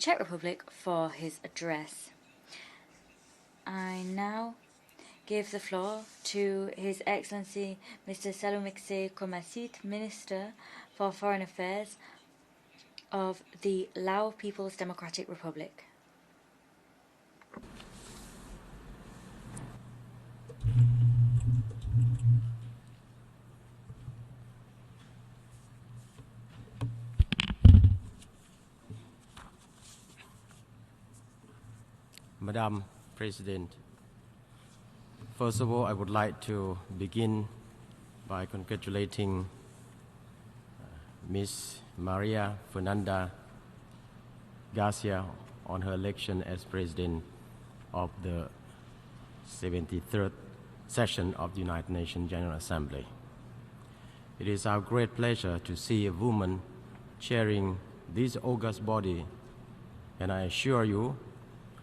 Czech Republic for his address. I now give the floor to His Excellency Mr. Salumixe Komasit, Minister for Foreign Affairs of the Lao People's Democratic Republic. Madam President, first of all, I would like to begin by congratulating Ms. Maria Fernanda Garcia on her election as President of the 73rd session of the United Nations General Assembly. It is our great pleasure to see a woman chairing this august body, and I assure you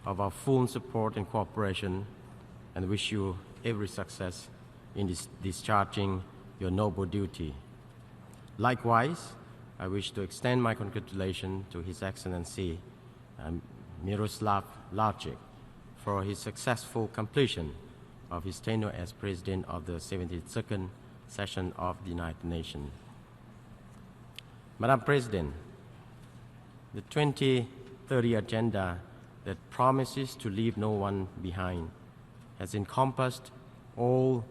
of our full support and cooperation, and wish you every success in discharging your noble duty. Likewise, I wish to extend my congratulations to His Excellency Miroslav Lajcik for his successful completion of his tenure as President of the 72nd session of the United Nations. Madam President, the 2030 Agenda that promises to leave no one behind has encompassed all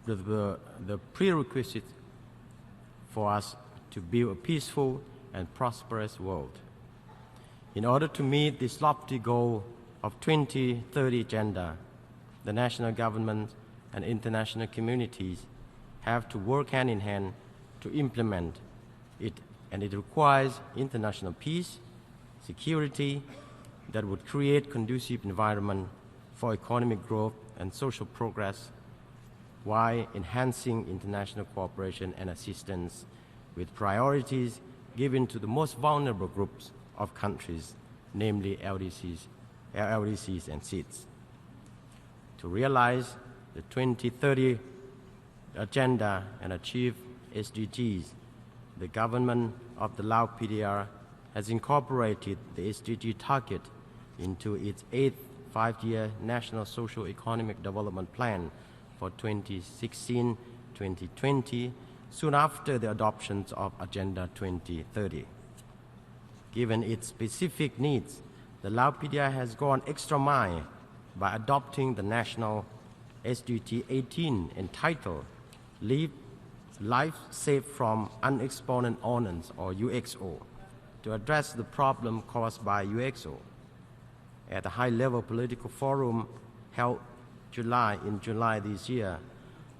the prerequisites for us to build a peaceful and prosperous world. In order to meet this lofty goal of 2030 Agenda, the national government and international communities have to work hand in hand to implement it, and it requires international peace, security, that would create conducive environment for economic growth and social progress while enhancing international cooperation and assistance with priorities given to the most vulnerable groups of countries, namely LDCs and SIDS. To realize the 2030 Agenda and achieve SDGs, the government of the Lao PDR has incorporated the SDG target into its 8th five-year National Socio-Economic Development Plan for 2016-2020, soon after the adoption of Agenda 2030. Given its specific needs, the Lao PDR has gone extra mile by adopting the national SDG 18 entitled Life Saved from Unexploded Ordnance, or UXO, to address the problem caused by UXO. At a high-level political forum held in July this year,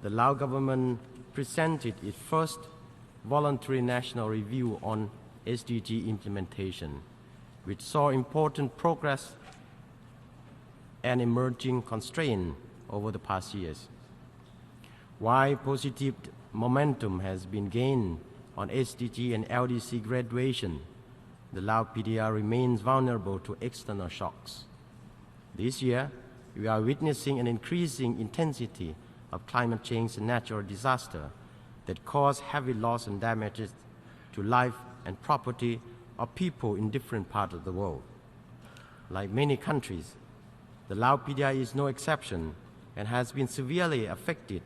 the Lao government presented its first voluntary national review on SDG implementation, which saw important progress and emerging constraints over the past years. While positive momentum has been gained on SDG and LDC graduation, the Lao PDR remains vulnerable to external shocks. This year, we are witnessing an increasing intensity of climate change and natural disaster that cause heavy loss and damages to life and property of people in different parts of the world. Like many countries, the Lao PDR is no exception and has been severely affected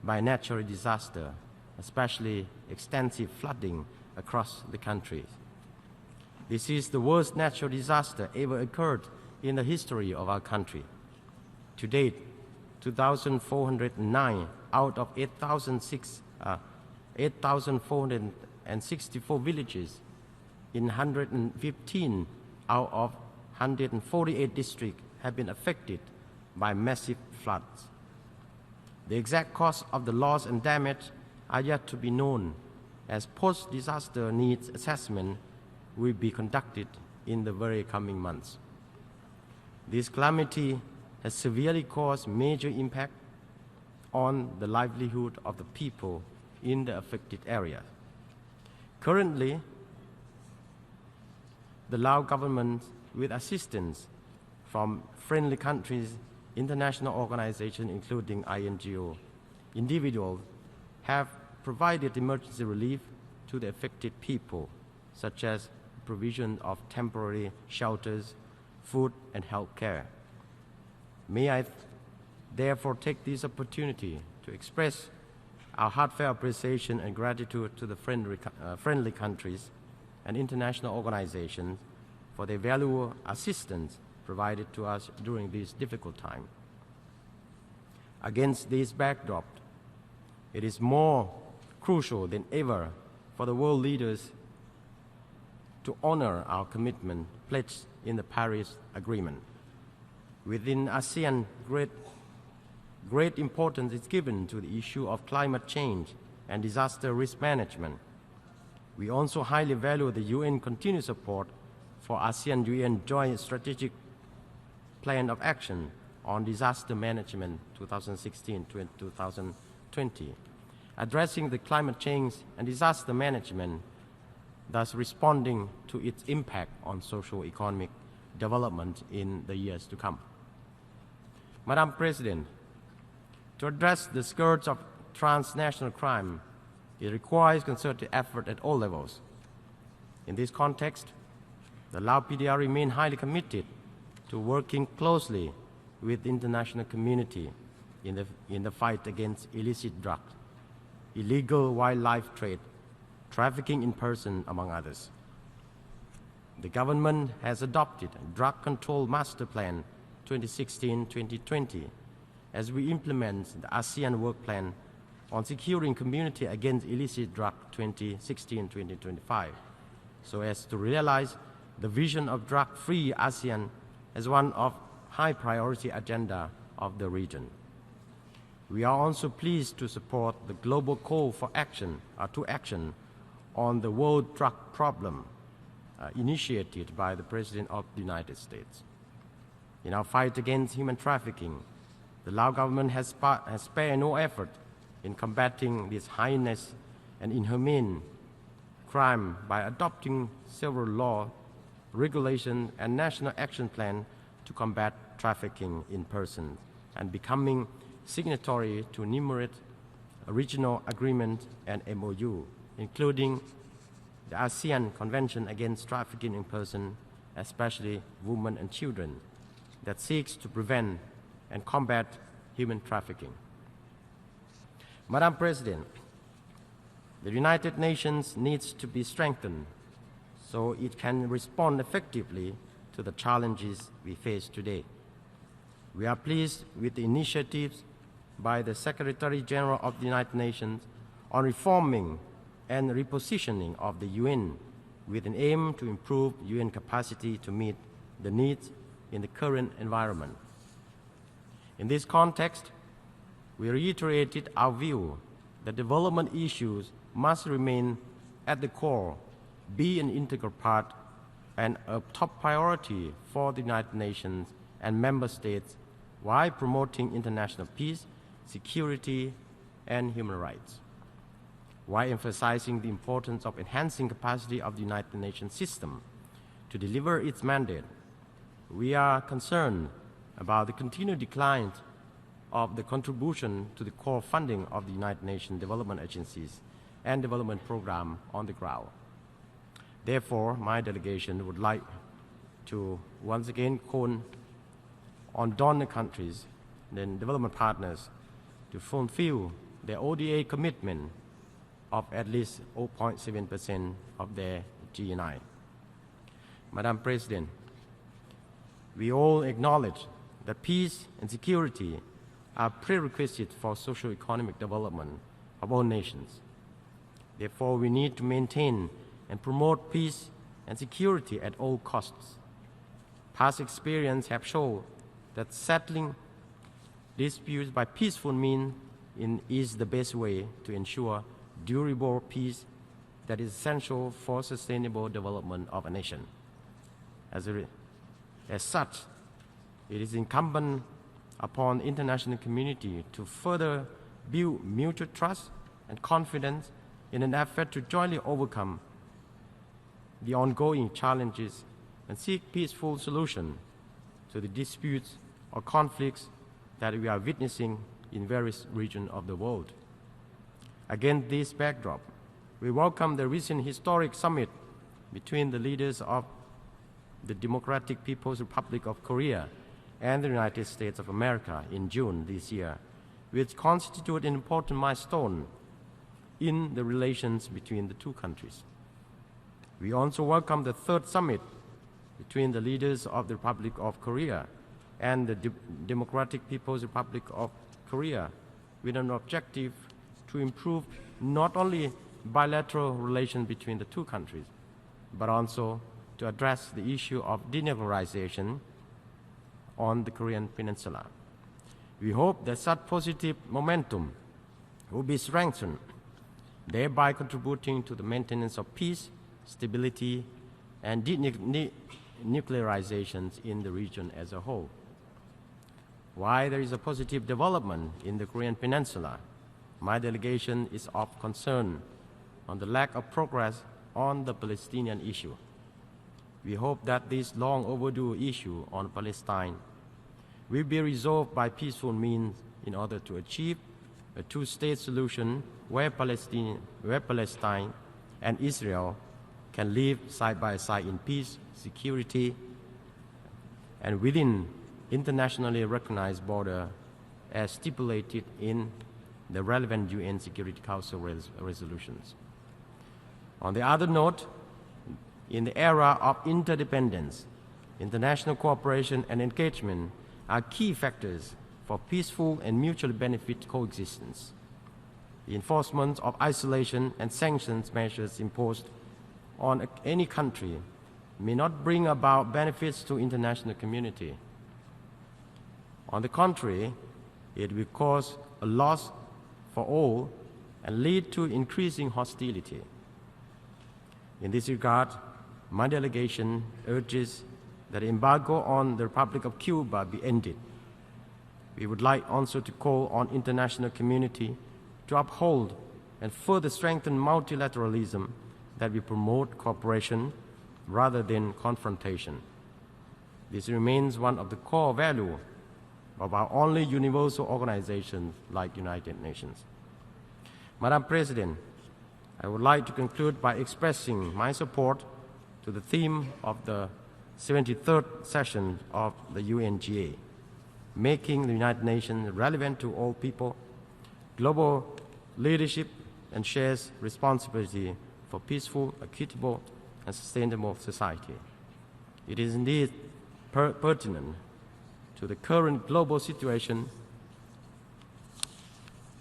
by natural disaster, especially extensive flooding across the country. This is the worst natural disaster ever occurred in the history of our country. To date, 2,409 out of 8,464 villages in 115 out of 148 districts have been affected by massive floods. The exact cause of the loss and damage are yet to be known, as post-disaster needs assessment will be conducted in the very coming months. This calamity has severely caused major impact on the livelihood of the people in the affected area. Currently, the Lao government, with assistance from friendly countries, international organizations, including INGO, individuals, have provided emergency relief to the affected people, such as provision of temporary shelters, food, and health care. May I therefore take this opportunity to express our heartfelt appreciation and gratitude to the friendly countries and international organizations for their valuable assistance provided to us during this difficult time. Against this backdrop, it is more crucial than ever for the world leaders to honor our commitment pledged in the Paris Agreement. Within ASEAN, great importance is given to the issue of climate change and disaster risk management. We also highly value the UN continued support for ASEAN-UN Joint Strategic Plan of Action on Disaster Management 2016-2020, addressing the climate change and disaster management, thus responding to its impact on socio-economic development in the years to come. Madam President, to address the scourge of transnational crime, it requires concerted effort at all levels. In this context, the Lao PDR remains highly committed to working closely with the international community in the fight against illicit drugs, illegal wildlife trade, trafficking in person, among others. The government has adopted a Drug Control Master Plan 2016-2020 as we implement the ASEAN Work Plan on Securing Community Against Illicit Drug 2016-2025, so as to realize the vision of drug-free ASEAN as one of high priority agenda of the region. We are also pleased to support the global call for action on the world drug problem initiated by the President of the United States. In our fight against human trafficking, the Lao government has spared no effort in combating this heinous and inhumane crime by adopting several laws, regulations, and national action plans to combat trafficking in persons, and becoming signatory to numerous regional agreements and MOU, including the ASEAN Convention Against Trafficking in Persons, especially women and children, that seeks to prevent and combat human trafficking. Madam President, the United Nations needs to be strengthened so it can respond effectively to the challenges we face today. We are pleased with the initiatives by the Secretary General of the United Nations on reforming and repositioning of the UN with an aim to improve UN capacity to meet the needs in the current environment. In this context, we reiterated our view that development issues must remain at the core, be an integral part and a top priority for the United Nations and member states while promoting international peace, security, and human rights. While emphasizing the importance of enhancing capacity of the United Nations system to deliver its mandate, we are concerned about the continued decline of the contribution to the core funding of the United Nations development agencies and development program on the ground. Therefore, my delegation would like to once again call on donor countries and development partners to fulfill their ODA commitment of at least 0.7% of their GNI. Madam President, we all acknowledge that peace and security are prerequisites for socio-economic development of all nations. Therefore, we need to maintain and promote peace and security at all costs. Past experience have shown that settling disputes by peaceful means is the best way to ensure durable peace that is essential for sustainable development of a nation. As such, it is incumbent upon the international community to further build mutual trust and confidence in an effort to jointly overcome the ongoing challenges and seek peaceful solutions to the disputes or conflicts that we are witnessing in various regions of the world. Against this backdrop, we welcome the recent historic summit between the leaders of the Democratic People's Republic of Korea and the United States of America in June this year, which constitute an important milestone in the relations between the two countries. We also welcome the third summit between the leaders of the Republic of Korea and the Democratic People's Republic of Korea with an objective to improve not only bilateral relations between the two countries, but also to address the issue of denuclearization on the Korean Peninsula. We hope that such positive momentum will be strengthened, thereby contributing to the maintenance of peace, stability, and denuclearizations in the region as a whole. While there is a positive development in the Korean Peninsula, my delegation is of concern on the lack of progress on the Palestinian issue. We hope that this long overdue issue on Palestine will be resolved by peaceful means in order to achieve a two-state solution where Palestine and Israel can live side by side in peace, security, and within internationally recognized border as stipulated in the relevant UN Security Council resolutions. On the other note, in the era of interdependence, international cooperation and engagement are key factors for peaceful and mutually benefit coexistence. The enforcement of isolation and sanctions measures imposed on any country may not bring about benefits to international community. On the contrary, it will cause a loss for all and lead to increasing hostility. In this regard, my delegation urges that the embargo on the Republic of Cuba be ended. We would like also to call on international community to uphold and further strengthen multilateralism that will promote cooperation rather than confrontation. This remains one of the core values of our only universal organization like United Nations. Madam President, I would like to conclude by expressing my support to the theme of the 73rd session of the UNGA, making the United Nations relevant to all people, global leadership, and shares responsibility for peaceful, equitable, and sustainable society. It is indeed pertinent to the current global situation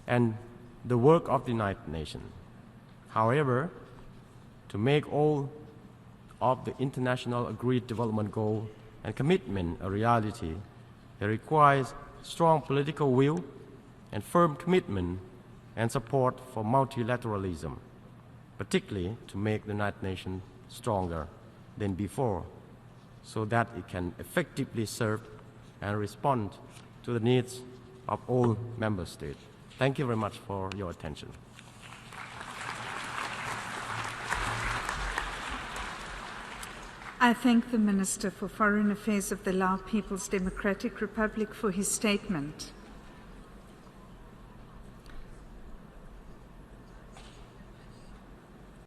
and the work of the United Nations. However, to make all of the international agreed development goal and commitment a reality, it requires strong political will and firm commitment and support for multilateralism, particularly to make the United Nations stronger than before, so that it can effectively serve and respond to the needs of all member states. Thank you very much for your attention. I thank the Minister for Foreign Affairs of the Lao People's Democratic Republic for his statement.